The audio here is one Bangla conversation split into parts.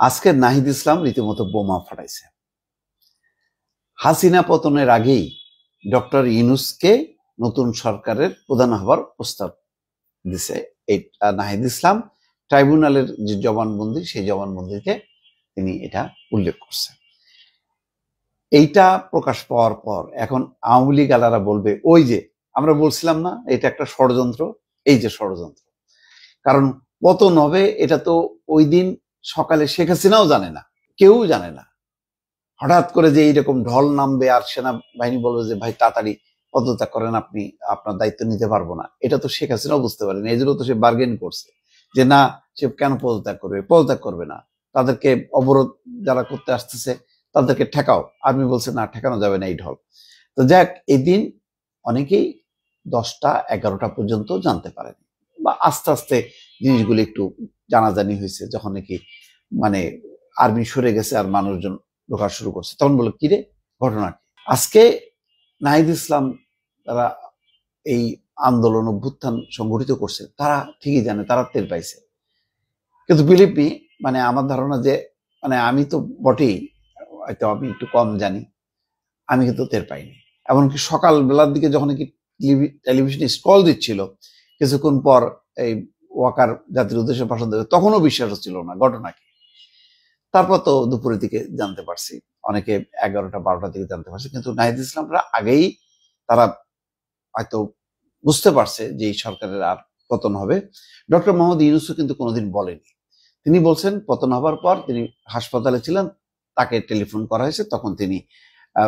আজকে নাহিদ ইসলাম রীতিমতো বোমা ফাটাইছে। হাসিনা পতনের আগেই ডক্টর ইউনূসকে নতুন সরকারের প্রধান হবার প্রস্তাব দিছে এই নাহিদ ইসলাম। ট্রাইব্যুনালের যে জবানবন্দি, সেই জবানবন্দিতে তিনি এটা উল্লেখ করছেন। এইটা প্রকাশ পাওয়ার পর এখন আওয়ামী লীগ আলারা বলবে, ওই যে আমরা বলছিলাম না এটা একটা ষড়যন্ত্র, এই যে ষড়যন্ত্র। কারণ পতন হবে এটা তো ওই দিন সকালে শেখ হাসিনাও জানে না, কেউ জানে না। হঠাৎ করে যে এইরকম ঢল নামবে আর সেনাবাহিনী বলবে যে ভাই তাড়াতাড়ি পদত্যাগ করেন, আপনি আপনার দায়িত্ব নিতে পারবো না, এটা তো শেখ হাসিনাও বুঝতে পারেন। এই জন্য তো সে বার্গেন করছে যে না, সে কেন পদত্যাগ করবে, পদত্যাগ করবে না। তাদেরকে অবরোধ যারা করতে আসতেছে তাদেরকে ঠেকাও, আর্মি বলছে না, ঠেকানো যাবে না এই ঢল। তো যাক, এই দিন অনেকেই 10টা 11টা পর্যন্ত জানতে পারেন, বা আস্তে আস্তে জিনিসগুলো একটু জানাজানি হয়েছে। যখন নাকি মানে আর্মি সরে গেছে আর মানুষজন ঢোকা শুরু করছে, তখন বলে কিরে ঘটনা কি। আজকে নাহিদ ইসলাম তারা এই আন্দোলন অভ্যুত্থান সংগঠিত করছে, তারা ঠিকই জানে, তারা টের পাইছে। কিন্তু বিলিভ মি, মানে আমার ধারণা যে মানে আমি তো বটেই, হয়তো আমি একটু কম জানি, আমি কিন্তু টের পাইনি। এমনকি সকাল বেলার দিকে যখন কি টেলিভিশনে স্ক্রল দিচ্ছিল, কিছুক্ষণ পর এই ওয়াকার জাতির উদ্দেশ্যে ভাষণ দেবে, তখনও বিশ্বাস হচ্ছিল না ঘটনা কি। তারপর তো দুপুরের দিকে জানতে পারছি, অনেকে 11টা 12টার দিকে জানতে পারছে। কিন্তু নাহিদ ইসলামরা আগেই তারা হয়তো বুঝতে পারছে যে এই সরকারের আর পতন হবে। ডক্টর মোহাম্মদ ইউনূসও কিন্তু কোনোদিন বলেনি। তিনি বলছেন পতন হবার পর তিনি হাসপাতালে ছিলেন, তাকে টেলিফোন করা হয়েছে, তখন তিনি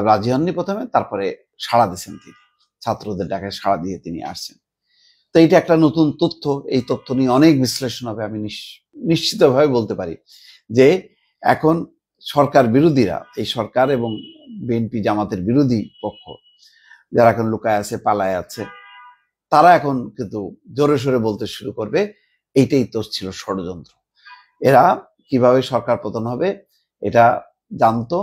রাজি হননি প্রথমে, তারপরে সাড়া দিয়েছেন। তিনি ছাত্রদের ডাকে সাড়া দিয়ে তিনি আসছেন। তো এটা একটা নতুন তথ্য, এই তথ্য নিয়ে অনেক বিশ্লেষণ হবে। আমি নিশ্চিতভাবে বলতে পারি যে এখন সরকার বিরোধীরা, এই সরকার এবং বিএনপি জামাতের বিরোধী পক্ষ যারা এখন লুকায় আছে, পালায় আছে, তারা এখন কিন্তু জোরে সোরে বলতে শুরু করবে এইটাই তো ছিল ষড়যন্ত্র। এরা কিভাবে সরকার পতন হবে এটা জানতো,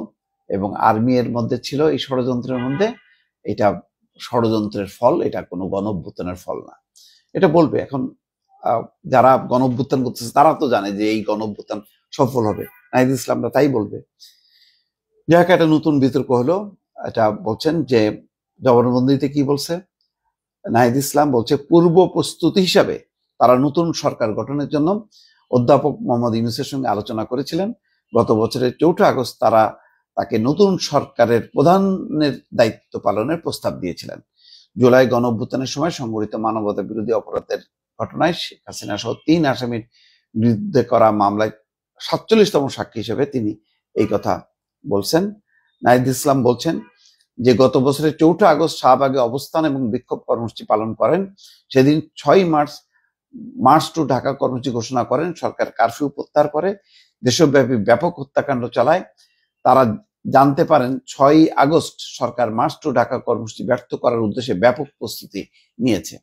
এবং আর্মি এর মধ্যে ছিল এই ষড়যন্ত্রের মধ্যে। এটা ষড়যন্ত্রের ফল, এটা কোনো গণঅভ্যুত্থানের ফল না, এটা বলবে। এখন যারা গণঅভ্যুত্থান করতেছে তারা তো জানে যে এই গণঅভ্যুত্থান সফল হবে, নাহিদ ইসলামরা তাই বলবে। যাই হোক, একটা নতুন বিতর্ক হলো। এটা বলছেন যে জবানবন্দিতে কি বলছে নাহিদ ইসলাম, বলছে পূর্ব প্রস্তুতি হিসাবে তারা নতুন সরকার গঠনের জন্য অধ্যাপক মোহাম্মদ ইউনূসের সঙ্গে আলোচনা করেছিলেন। গত বছরের 4 আগস্ট তারা তাকে নতুন সরকারের প্রধানের দায়িত্ব পালনের প্রস্তাব দিয়েছিলেন। জুলাই গণঅভ্যুত্থানের সময় সংঘটিত মানবতা বিরোধী অপরাধের ঘটনায় শেখ হাসিনা সহ 3 আসামির বিরুদ্ধে করা মামলায় 47তম সাক্ষী হিসেবে তিনি এই কথা বলছেন। নাহিদ ইসলাম বলছেন যে গত বছরের 4 আগস্ট শাহবাগে অবস্থান এবং বিক্ষোভ কর্মসূচি পালন করেন। সেদিন 6 মার্চ টু ঢাকা কর্মসূচি ঘোষণা করেন। সরকার কারফিউ প্রত্যাহার করে দেশব্যাপী ব্যাপক হত্যাকাণ্ড চালায়। তারা জানতে পারেন 6 আগস্ট সরকার মার্চ টু ঢাকা কর্মসূচি ব্যর্থ করার উদ্দেশ্যে ব্যাপক প্রস্তুতি নিয়েছে।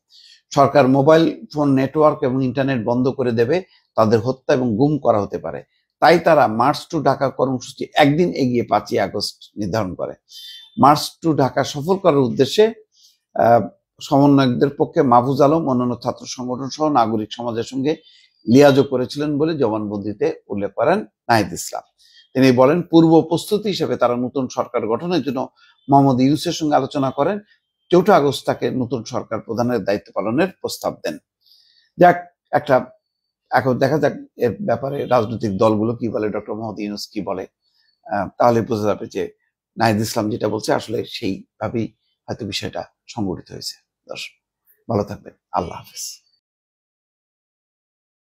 সরকার মোবাইল ফোন নেটওয়ার্ক এবং ইন্টারনেট বন্ধ করে দেবে, তাদের হত্যা এবং গুম করা হতে পারে। তাই তারা মার্চ টু ঢাকা কর্মসূচি একদিন এগিয়ে 5 আগস্ট নির্ধারণ করে। মার্চ টু ঢাকা সফল করার উদ্দেশ্যে সমন্বয়কদের পক্ষে মাহফুজ আলম, অন্যান্য ছাত্র সংগঠন সহ নাগরিক সমাজের সঙ্গে লিয়াজও করেছিলেন বলে জবানবন্দিতে উল্লেখ করেন নাহিদ ইসলাম। তিনি বলেন পূর্ব প্রস্তুতি হিসেবে তারা নতুন সরকার গঠনের জন্য মোহাম্মদ ইউনূসের সঙ্গে আলোচনা করেন। 4 আগস্ট তাকে নতুন সরকার প্রধানের দায়িত্ব পালনের প্রস্তাব দেন। যাক, একটা এখন দেখা যাক এর ব্যাপারে রাজনৈতিক দলগুলো কি বলে, ডক্টর মোহাম্মদ ইউনূস কি বলে, তাহলে বোঝা যাবে যে নাহিদ ইসলাম যেটা বলছে আসলে সেইভাবেই হয়তো বিষয়টা সংঘটিত হয়েছে। দর্শক ভালো থাকবেন, আল্লাহ হাফেজ।